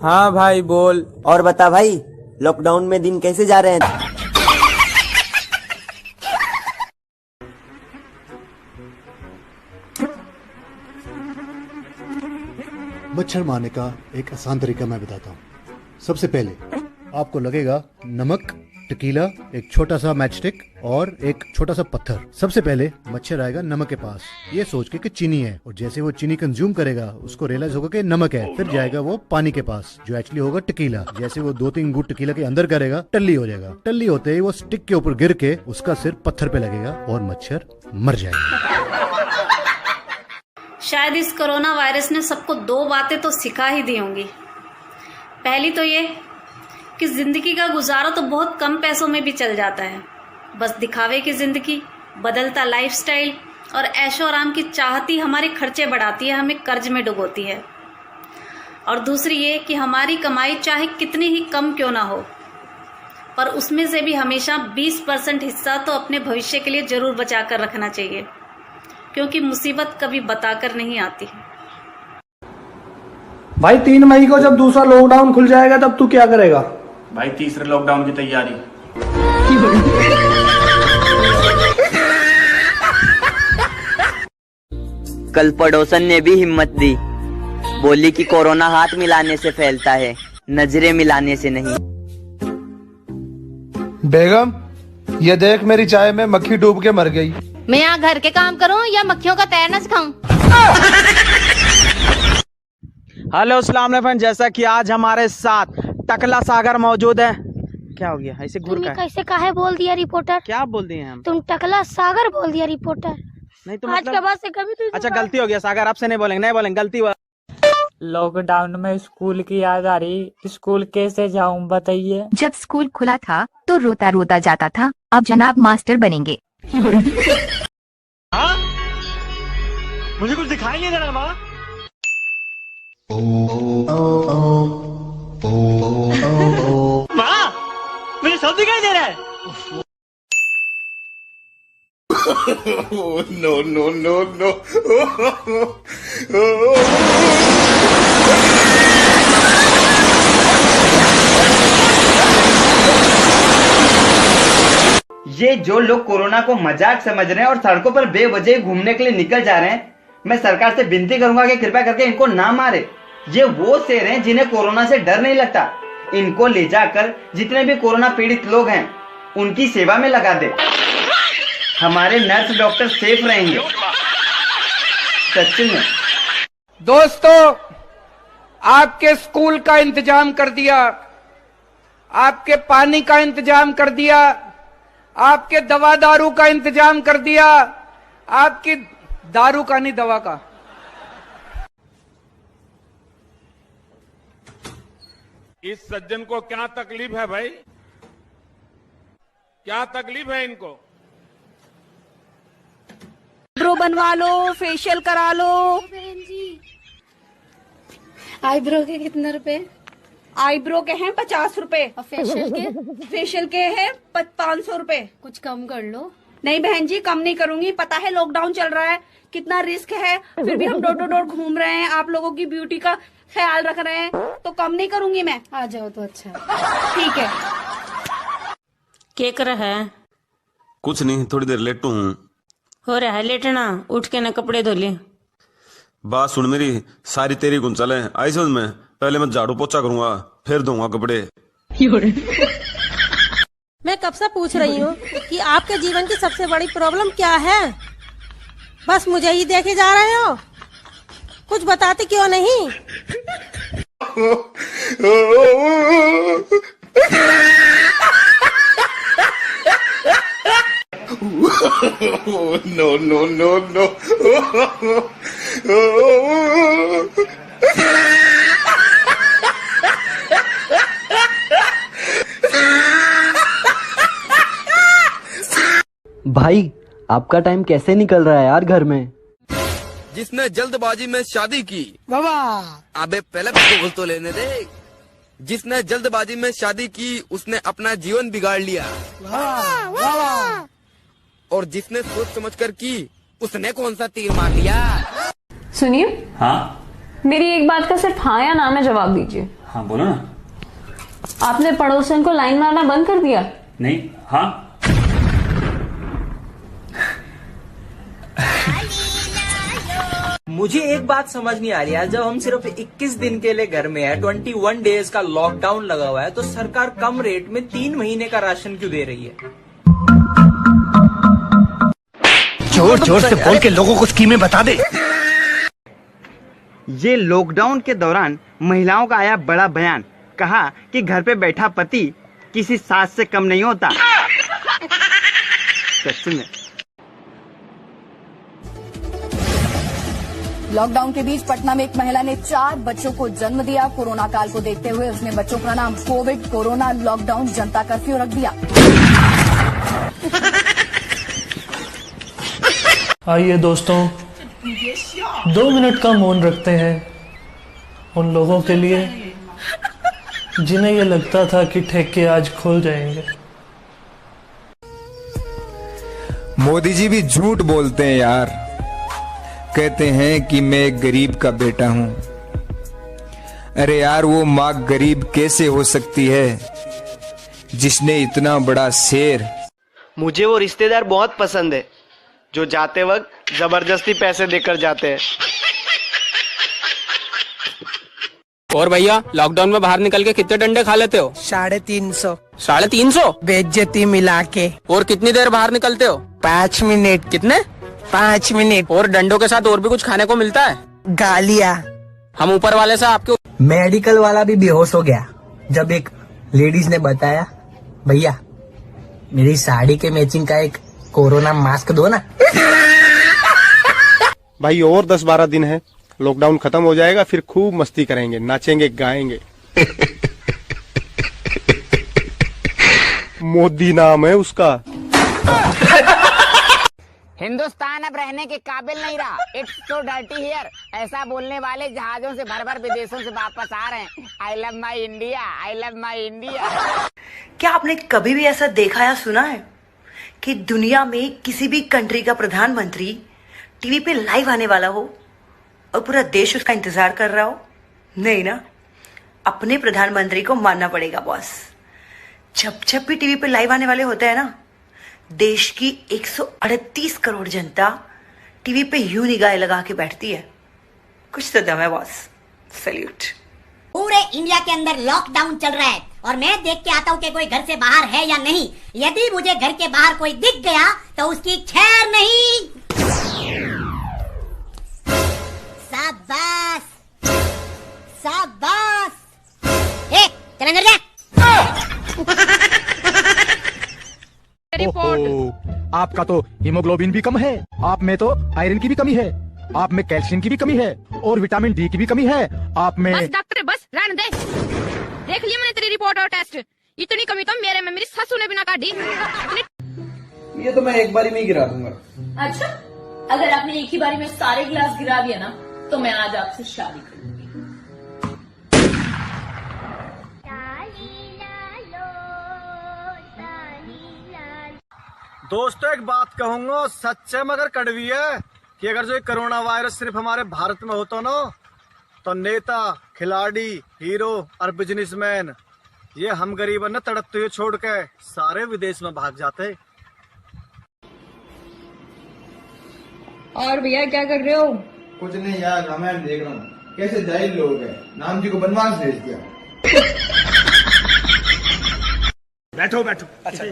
हाँ भाई बोल। और बता भाई, लॉकडाउन में दिन कैसे जा रहे हैं? मच्छर मारने का एक आसान तरीका मैं बताता हूँ। सबसे पहले आपको लगेगा नमक, टेकीला, एक छोटा सा मैच स्टिक और एक छोटा सा पत्थर। सबसे पहले मच्छर आएगा नमक के पास, ये सोच के कि चीनी है, और जैसे वो चीनी कंज्यूम करेगा उसको रियलाइज होगा कि नमक है। फिर जाएगा वो पानी के पास जो एक्चुअली होगा टेकीला। जैसे वो 2-3 घूंट टेकीला के अंदर करेगा, टल्ली हो जाएगा। टल्ली होते ही वो स्टिक के ऊपर गिर के उसका सिर पत्थर पे लगेगा और मच्छर मर जाएगा। शायद इस कोरोना वायरस ने सबको 2 बातें तो सिखा ही दी होंगी। पहली तो ये कि जिंदगी का गुजारा तो बहुत कम पैसों में भी चल जाता है। बस दिखावे की जिंदगी, बदलता लाइफस्टाइल और ऐशो आराम की चाहती हमारे खर्चे बढ़ाती है, हमें कर्ज में डुबोती है। और दूसरी ये कि हमारी कमाई चाहे कितनी ही कम क्यों ना हो, पर उसमें से भी हमेशा 20% हिस्सा तो अपने भविष्य के लिए जरूर बचा कर रखना चाहिए, क्योंकि मुसीबत कभी बताकर नहीं आती। भाई 3 मई को जब दूसरा लॉकडाउन खुल जाएगा तब तू क्या करेगा? भाई तीसरे लॉकडाउन की तैयारी। कल पड़ोसन ने भी हिम्मत दी, बोली कि कोरोना हाथ मिलाने से फैलता है, नजरें मिलाने से नहीं। बेगम, ये देख मेरी चाय में मक्खी डूब के मर गई। मैं यहाँ घर के काम करूँ या मक्खियों का तैरना सिखाऊं? हेलो अस्सलाम वालेकुम। जैसा कि आज हमारे साथ टकला सागर मौजूद है। क्या हो गया, ऐसे घूर का है? कैसे काहे बोल दिया रिपोर्टर? क्या बोल दिए हम? तुम टकला सागर बोल दिया रिपोर्टर। नहीं तो आज मतलब... के बाद से कभी तुझे अच्छा गलती हो गया सागर, आपसे नहीं बोलेंगे, नहीं बोलेंगे, गलती हुआ। लॉकडाउन में स्कूल की याद आ रही। स्कूल कैसे जाऊं बताइए। जब स्कूल खुला था तो रोता रोता जाता था, अब जनाब मास्टर बनेंगे। हाँ? मुझे कुछ दिखाई नहीं दे रहा माँ। माँ, मुझे सब दिखाई दे रहा है। No no no no. ये जो लोग कोरोना को मजाक समझ रहे हैं और सड़कों पर बेवजह घूमने के लिए निकल जा रहे हैं, मैं सरकार से विनती करूंगा कि कृपया करके इनको ना मारे। ये वो शेर हैं जिन्हें कोरोना से डर नहीं लगता। इनको ले जाकर जितने भी कोरोना पीड़ित लोग हैं उनकी सेवा में लगा दे। हमारे नर्स डॉक्टर सेफ रहेंगे। सच्ची में दोस्तों, आपके स्कूल का इंतजाम कर दिया, आपके पानी का इंतजाम कर दिया, आपके दवा दारू का इंतजाम कर दिया, आपकी दारू का नहीं दवा का। इस सज्जन को क्या तकलीफ है भाई? क्या तकलीफ है इनको? आईब्रो बनवा लो, फेशियल करा लो। बहन जी, आईब्रो के कितने रुपए? आईब्रो के हैं 50 रुपए और फेशियल के? फेशियल के हैं 500 रुपए। कुछ कम कर लो। नहीं बहन जी, कम नहीं करूंगी। पता है लॉकडाउन चल रहा है, कितना रिस्क है, फिर भी हम डोर टू डोर घूम रहे हैं, आप लोगों की ब्यूटी का ख्याल रख रहे हैं, तो कम नहीं करूंगी मैं। आ जाओ तो अच्छा। ठीक है। क्या कर रहा है? कुछ नहीं, थोड़ी देर लेटू हूँ। हो रहा है लेटना, उठ के ना कपड़े धो ले। बात सुन मेरी, सारी तेरी गुंचल है, आई समझ में। पहले मैं झाड़ू पोछा करूंगा, फिर धोऊंगा कपड़े। मैं कब से पूछ रही हूँ कि आपके जीवन की सबसे बड़ी प्रॉब्लम क्या है? बस मुझे ही देखे जा रहे हो, कुछ बताते क्यों नहीं? No no no no. भाई, आपका टाइम कैसे निकल रहा है यार घर में? जिसने जल्दबाजी में शादी की, अबे पहले बोल तो लेने दे। जिसने जल्दबाजी में शादी की उसने अपना जीवन बिगाड़ लिया। और जिसने सोच समझ कर की उसने कौन सा तीर मार लिया। सुनिए, हाँ मेरी एक बात का सिर्फ हाँ या ना में जवाब दीजिए। हाँ बोलो ना। आपने पड़ोसन को लाइन मारना बंद कर दिया? नहीं। हाँ। मुझे एक बात समझ नहीं आ रही है, जब हम सिर्फ 21 दिन के लिए घर में है, 21 डेज का लॉकडाउन लगा हुआ है, तो सरकार कम रेट में 3 महीने का राशन क्यों दे रही है? जोर जोर से बोल के लोगों को स्कीमें बता दे। ये लॉकडाउन के दौरान महिलाओं का आया बड़ा बयान, कहा कि घर पे बैठा पति किसी सास से कम नहीं होता। सच में। लॉकडाउन के बीच पटना में एक महिला ने 4 बच्चों को जन्म दिया। कोरोना काल को देखते हुए उसने बच्चों का नाम कोविड, कोरोना, लॉकडाउन, जनता कर्फ्यू रख दिया। आइए दोस्तों, 2 मिनट का मौन रखते हैं उन लोगों के लिए जिन्हें ये लगता था कि ठेके आज खुल जाएंगे। मोदी जी भी झूठ बोलते हैं यार, कहते हैं कि मैं एक गरीब का बेटा हूं। अरे यार, वो माँ गरीब कैसे हो सकती है जिसने इतना बड़ा शेर। मुझे वो रिश्तेदार बहुत पसंद है जो जाते वक्त जबरदस्ती पैसे देकर जाते हैं। और भैया, लॉकडाउन में बाहर निकल के कितने डंडे खा लेते हो? 350। 350? बेइज्जती मिला के। और कितनी देर बाहर निकलते हो? 5 मिनट। कितने? 5 मिनट। और डंडों के साथ और भी कुछ खाने को मिलता है? गालियाँ। हम ऊपर वाले से आपके मेडिकल वाला भी बेहोश हो गया जब एक लेडीज ने बताया, भैया मेरी साड़ी के मैचिंग का एक कोरोना मास्क दो ना। भाई और 10-12 दिन है, लॉकडाउन खत्म हो जाएगा, फिर खूब मस्ती करेंगे, नाचेंगे, गाएंगे। मोदी नाम है उसका। हिंदुस्तान अब रहने के काबिल नहीं रहा। It's so dirty here. ऐसा बोलने वाले जहाजों से भर भर विदेशों से वापस आ रहे हैं। I love my India, I love my India. क्या आपने कभी भी ऐसा देखा या सुना है कि दुनिया में किसी भी कंट्री का प्रधानमंत्री टीवी पे लाइव आने वाला हो और पूरा देश उसका इंतजार कर रहा हो? नहीं ना। अपने प्रधानमंत्री को मानना पड़ेगा बॉस। जब भी टीवी पे लाइव आने वाले होते हैं ना, देश की 138 करोड़ जनता टीवी पे यूं निगाहें लगा के बैठती है। कुछ तो दम है बॉस। सैल्यूट। पूरे इंडिया के अंदर लॉकडाउन चल रहा है और मैं देख के आता हूँ कि कोई घर से बाहर है या नहीं। यदि मुझे घर के बाहर कोई दिख गया तो उसकी खैर नहीं। शाबाश शाबाश। चल अंदर जा। आपका तो हीमोग्लोबिन भी कम है, आप में तो आयरन की भी कमी है, आप में कैल्शियम की भी कमी है और विटामिन डी की भी कमी है। आप में बस डॉक्टर बस रहने दे। देख लिया मैंने तेरी रिपोर्ट और टेस्ट। इतनी कमी तो मेरे में मेरी ससु ने बिना काटी। ये तो मैं एक बारी में ही गिरा दूंगा। अच्छा, अगर आपने एक ही बारी में सारे गिलास गिरा दिया ना तो मैं आज आपसे शादी करूंगी। दोस्तों एक बात कहूंगा, सच है मगर कड़वी है, कि अगर जो ये कोरोना वायरस सिर्फ हमारे भारत में होता ना तो नेता, खिलाड़ी, हीरो और बिजनेसमैन ये हम गरीब न तड़पते हुए छोड़ के सारे विदेश में भाग जाते। और भैया क्या कर रहे हो? कुछ नहीं यार, रामायण देख रहा हूँ। कैसे जाहिल लोग हैं, राम जी को बनवास भेज दिया। बैठो बैठो। अच्छा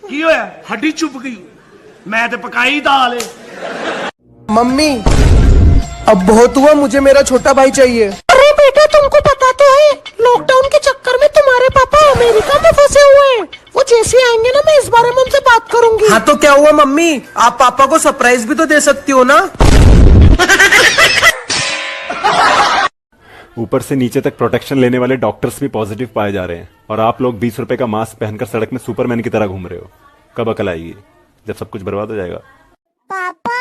की होया? हड्डी चुप गई। मैं तो पकाई दाल है। मम्मी अब बहुत हुआ, मुझे मेरा छोटा भाई चाहिए। अरे बेटा, तुमको पता तो है लॉकडाउन के चक्कर में तुम्हारे पापा अमेरिका में फंसे हुए हैं। वो जैसे आएंगे ना, मैं इस बारे में उनसे बात करूंगी। हाँ तो क्या हुआ मम्मी, आप पापा को सरप्राइज भी तो दे सकती हो ना। ऊपर से नीचे तक प्रोटेक्शन लेने वाले डॉक्टर्स भी पॉजिटिव पाए जा रहे हैं और आप लोग 20 रुपए का मास्क पहनकर सड़क में सुपरमैन की तरह घूम रहे हो। कब अकल आएगी जब सब कुछ बर्बाद हो जाएगा? पापा।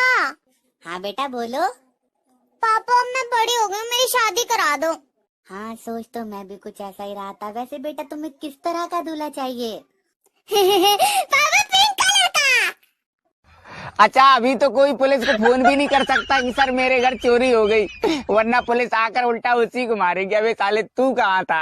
हाँ बेटा बोलो। पापा अब मैं बड़ी हो गई, मेरी शादी करा दो। हाँ सोच तो मैं भी कुछ ऐसा ही रहा था। वैसे बेटा तुम्हें किस तरह का दूल्हा चाहिए? पापा पिंक कलर का। अच्छा अभी तो कोई पुलिस को फोन भी नहीं कर सकता कि सर मेरे घर चोरी हो गई, वरना पुलिस आकर उल्टा उसी को मारेगी। अबे साले तू कहाँ था?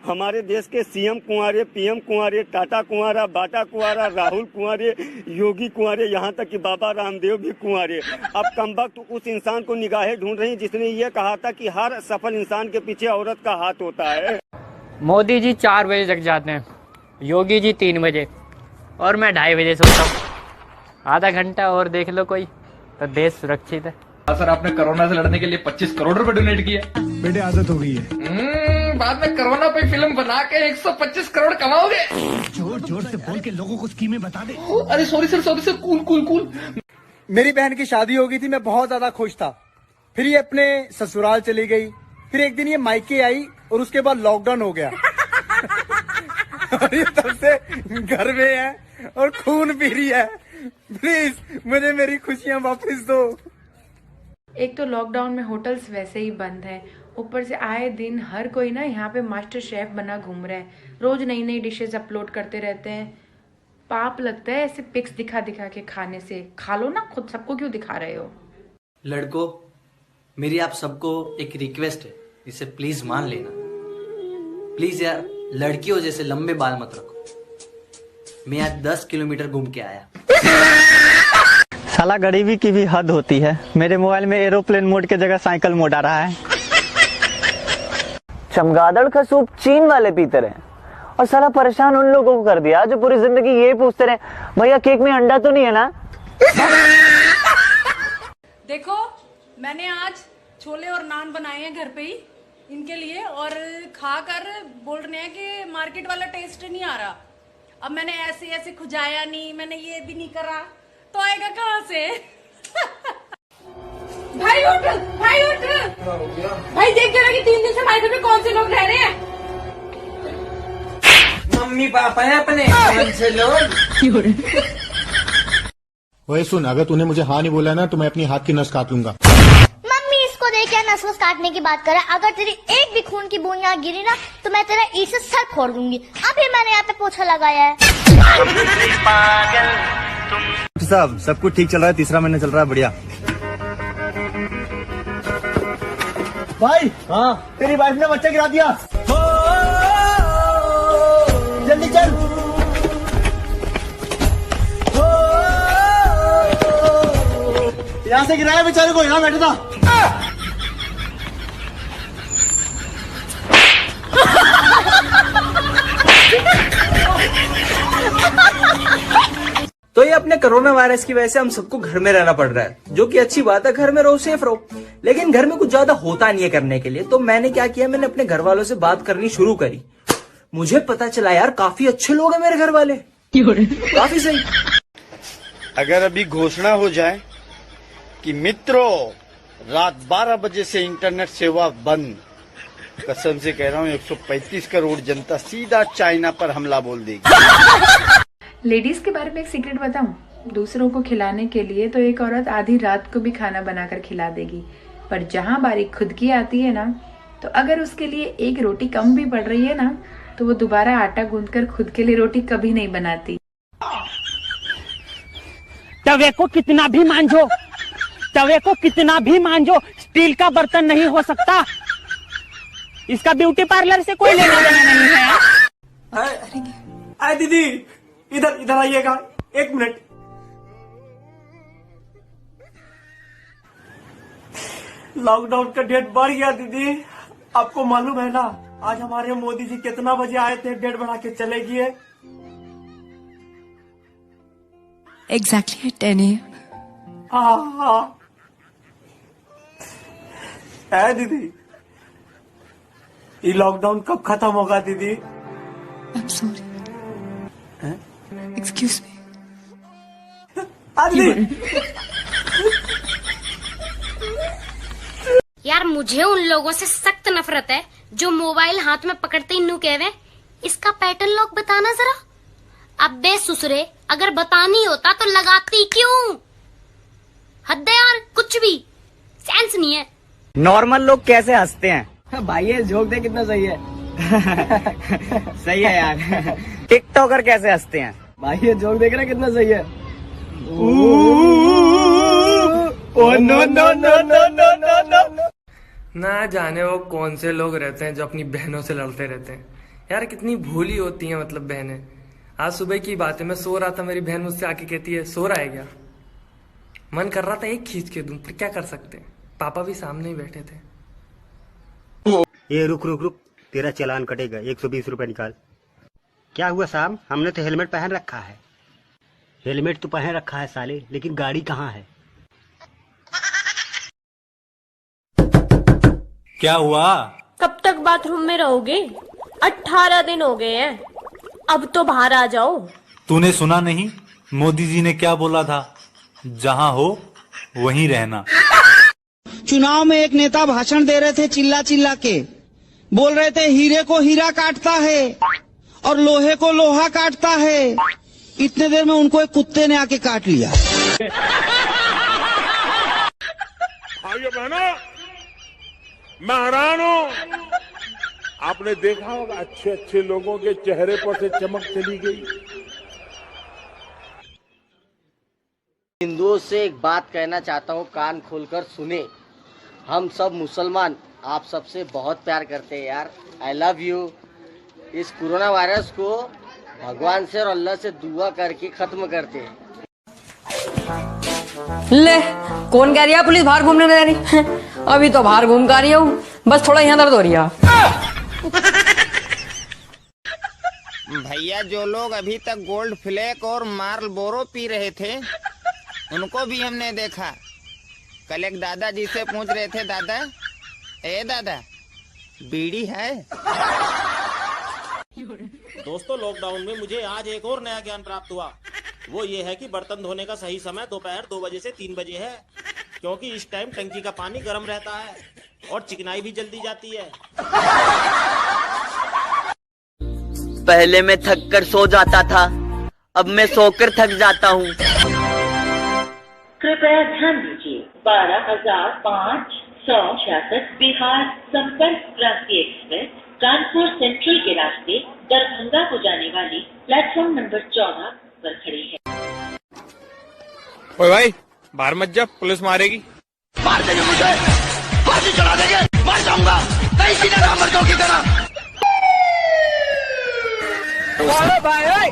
हमारे देश के सीएम कुंवारे, पीएम कुंवारे, टाटा कुंवारा, बाटा कुंवारा, राहुल कुंवारे, योगी कुंवारे, यहाँ तक कि बाबा रामदेव भी कुंवारे। अब कमबख्त उस इंसान को निगाहें ढूंढ रही जिसने ये कहा था कि हर सफल इंसान के पीछे औरत का हाथ होता है। मोदी जी 4 बजे जग जाते हैं, योगी जी 3 बजे और मैं 2:30 बजे सोता हूँ। आधा घंटा और देख लो कोई तो देश सुरक्षित है। सर आपने कोरोना से लड़ने के लिए 25 करोड़ रुपए डोनेट किया। बेटे आदत हो गई है। बाद में कोरोना पे फिल्म बना के 125 करोड़ कमाओगे। जोर जोर से बोल के लोगों को स्कीमें बता दे। अरे सॉरी सर कूल। मेरी बहन की शादी हो गई थी, मैं बहुत ज्यादा खुश था। फिर ये अपने ससुराल चली गई, फिर एक दिन ये मायके आई और उसके बाद लॉकडाउन हो गया। और ये तब से घर में है और खून पी रही है। प्लीज मुझे मेरी खुशियाँ वापस दो। एक तो लॉकडाउन में होटल्स वैसे ही बंद हैं, ऊपर से आए दिन हर कोई ना यहाँ पे मास्टर शेफ बना घूम रहा है, रोज नई नई डिशेस अपलोड करते रहते हैं। पाप लगता है ऐसे पिक्स दिखा दिखा के खाने से। खा लो ना खुद, सबको क्यों दिखा रहे हो? लड़कों, मेरी आप सबको एक रिक्वेस्ट है, इसे प्लीज मान लेना। प्लीज यार, लड़कियों जैसे लंबे बाल मत रखो। मैं आज 10 किलोमीटर घूम के आया। साला गरीबी की भी हद होती है। मेरे मोबाइल में एरोप्लेन मोड के जगह साइकिल मोड आ रहा है। चमगादड़ का सूप चीन वाले पीते रहे और साला परेशान उन लोगों को कर दिया जो पूरी जिंदगी ये पूछते रहे, भैया केक में अंडा तो नहीं है ना? देखो मैंने आज छोले और नान बनाए हैं घर पे ही इनके लिए, और खाकर बोल रहे हैं कि मार्केट वाला टेस्ट नहीं आ रहा। अब मैंने ऐसे ऐसे खुजाया नहीं, मैंने ये भी नहीं करा, तो आएगा कहाँ से? भाई उठ, भाई उठ, भाई देख जरा कि 3 दिन से हमारे घर में कौन से लोग रह रहे हैं। मम्मी पापा है अपने, कौन से लोग? वही सुन, अगर तूने मुझे हाँ नहीं बोला ना तो मैं अपनी हाथ की नस काट लूंगा। मम्मी इसको देख के नस वस काटने की बात करे, अगर तेरी एक भी खून की बूंद यहाँ गिरी ना तो मैं तेरा ईट से सर फोड़ दूंगी। अभी मैंने यहाँ पे पोछा लगाया है। साहब सब कुछ ठीक चल रहा है, 3रा महीना चल रहा है, बढ़िया। भाई हाँ, तेरी वाइफ ने बच्चा गिरा दिया। जल्दी चल। यहाँ से गिराया बेचारे को, यहाँ बैठा था। तो ये अपने कोरोना वायरस की वजह से हम सबको घर में रहना पड़ रहा है, जो कि अच्छी बात है। घर में रहो, सेफ रहो, लेकिन घर में कुछ ज्यादा होता नहीं है करने के लिए। तो मैंने क्या किया, मैंने अपने घर वालों से बात करनी शुरू करी। मुझे पता चला यार काफी अच्छे लोग हैं मेरे घर वाले, काफी सही। अगर अभी घोषणा हो जाए कि मित्रों रात 12 बजे से इंटरनेट सेवा बंद, कसम से कह रहा हूँ 135 करोड़ जनता सीधा चाइना पर हमला बोल देगी। लेडीज के बारे में एक सीक्रेट बताऊं, दूसरों को खिलाने के लिए तो एक औरत आधी रात को भी खाना बनाकर खिला देगी, पर जहां बारी खुद की आती है ना, तो अगर उसके लिए एक रोटी कम भी पड़ रही है ना, तो वो दोबारा आटा गूंथकर खुद के लिए रोटी कभी नहीं बनाती। तवे को कितना भी मांझो, तवे को कितना भी मांझो, स्टील का बर्तन नहीं हो सकता। इसका ब्यूटी पार्लर से कोई लेना देना नहीं है। अरे दीदी इधर इधर आइएगा, 1 मिनट। लॉकडाउन का डेट बढ़ गया दीदी, आपको मालूम है ना, आज हमारे मोदी जी कितना बजे आए थे, डेट बढ़ा के चले गए। Exactly at 10 AM. हाँ है दीदी, ये लॉकडाउन कब खत्म होगा दीदी? I'm sorry. Excuse me. यार मुझे उन लोगों से सख्त नफरत है जो मोबाइल हाथ में पकड़ते ही न्यू कहवे, इसका पैटर्न लॉक बताना जरा। अबे ससुरे, अगर बतानी होता तो लगाती क्यों? हद है यार, कुछ भी सेंस नहीं है। नॉर्मल लोग कैसे हंसते हैं भाई, ये जोक दे कितना सही है। सही है यार। टिकटॉकर कैसे हंसते हैं भाई? ये जोक देख रहा कितना सही है। Oh no no no no no no no. ना जाने वो कौन से लोग रहते हैं जो अपनी बहनों से लड़ते रहते हैं यार। कितनी भोली होती हैं मतलब बहनें। आज सुबह की बात है, मैं सो रहा था, मेरी बहन मुझसे आके कहती है सो रहा है क्या? मन कर रहा था एक खींच के दूं, पर क्या कर सकते हैं, पापा भी सामने ही बैठे थे। ये रुक रुक रुक, तेरा चालान कटेगा, 120 रुपए निकाल। क्या हुआ साहब? हमने तो हेलमेट पहन रखा है। हेलमेट तो पहन रखा है साले, लेकिन गाड़ी कहाँ है? क्या हुआ? कब तक बाथरूम में रहोगे? 18 दिन हो गए हैं, अब तो बाहर आ जाओ। तूने सुना नहीं मोदी जी ने क्या बोला था? जहाँ हो वहीं रहना। चुनाव में एक नेता भाषण दे रहे थे, चिल्ला चिल्ला के बोल रहे थे हीरे को हीरा काटता है और लोहे को लोहा काटता है। इतने देर में उनको एक कुत्ते ने आके काट लिया। भाइयों बहनों, मैं हैरान हूं। आपने देखा होगा अच्छे अच्छे लोगों के चेहरे पर से चमक चली गई। हिंदुओं से एक बात कहना चाहता हूँ, कान खोलकर सुने। हम सब मुसलमान आप सबसे बहुत प्यार करते हैं यार। I love you. इस कोरोना वायरस को भगवान से और अल्लाह से दुआ करके खत्म करते हैं। ले, कौन कह रही है पुलिस बाहर घूमने नहीं जा रही? अभी तो बाहर घूम कर रही हूँ, बस थोड़ा यहाँ दर्द हो रही है। भैया जो लोग अभी तक गोल्ड फ्लैक और मार्लबोरो पी रहे थे उनको भी हमने देखा। कल एक दादाजी से पूछ रहे थे, दादा ए दादा बीड़ी है? दोस्तों, लॉकडाउन में मुझे आज एक और नया ज्ञान प्राप्त हुआ। वो ये है कि बर्तन धोने का सही समय दोपहर 2 बजे से 3 बजे है, क्योंकि इस टाइम टंकी का पानी गर्म रहता है और चिकनाई भी जल्दी जाती है। पहले मैं थक कर सो जाता था, अब मैं सोकर थक जाता हूँ। कृपया ध्यान दीजिए, 12,566 बिहार संपर्क क्रांति एक्सप्रेस कानपुर सेंट्रल के रास्ते दरभंगा को जाने वाली प्लेटफॉर्म नंबर 14 पर खड़ी है। ओए भाई, बाहर मत जा, पुलिस मारेगी। मार देंगे मुझे, फांसी चढ़ा देंगे, मर जाऊंगा कहीं सीधा रामर्दों की तरह। भाई